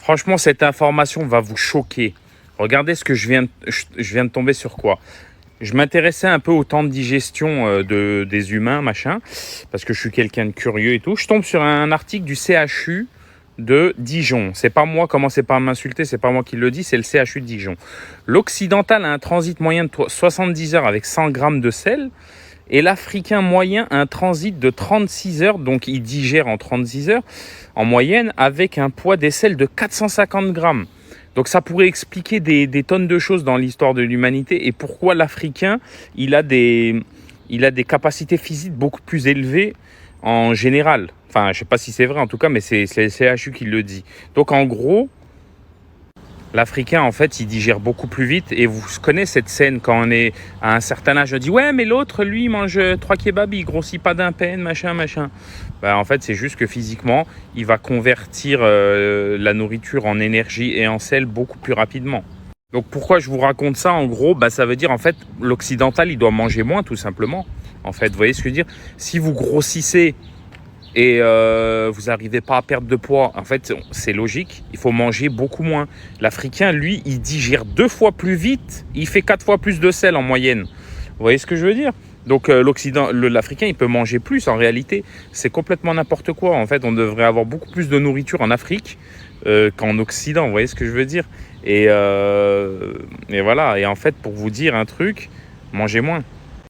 Franchement, cette information va vous choquer. Regardez ce que je viens de tomber sur quoi. Je m'intéressais un peu au temps de digestion des humains, machin, parce que je suis quelqu'un de curieux et tout. Je tombe sur un article du CHU de Dijon. C'est pas moi, commencez pas à m'insulter, c'est pas moi qui le dis, c'est le CHU de Dijon. L'occidental a un transit moyen de 70 heures avec 100 grammes de sel, et l'Africain moyen a un transit de 36 heures, donc il digère en 36 heures, en moyenne, avec un poids des sels de 450 grammes. Donc ça pourrait expliquer des tonnes de choses dans l'histoire de l'humanité et pourquoi l'Africain, il a des capacités physiques beaucoup plus élevées en général. Enfin, je ne sais pas si c'est vrai en tout cas, mais c'est le CHU qui le dit. Donc en gros, l'Africain, en fait, il digère beaucoup plus vite. Et vous connaissez cette scène quand on est à un certain âge, on dit « Ouais, mais l'autre, lui, il mange 3 kebabs, il grossit pas d'un pain, machin, machin. » Ben, en fait, c'est juste que physiquement, il va convertir la nourriture en énergie et en sel beaucoup plus rapidement. Donc pourquoi je vous raconte ça? En gros, bah, ça veut dire en fait l'occidental, il doit manger moins tout simplement. En fait, vous voyez ce que je veux dire? Si vous grossissez et vous n'arrivez pas à perdre de poids, en fait, c'est logique, il faut manger beaucoup moins. L'Africain, lui, il digère 2 fois plus vite, il fait 4 fois plus de sel en moyenne. Vous voyez ce que je veux dire? Donc l'Africain, il peut manger plus en réalité. C'est complètement n'importe quoi. En fait, on devrait avoir beaucoup plus de nourriture en Afrique qu'en Occident. Vous voyez ce que je veux dire? Et voilà. Et en fait, pour vous dire un truc, mangez moins.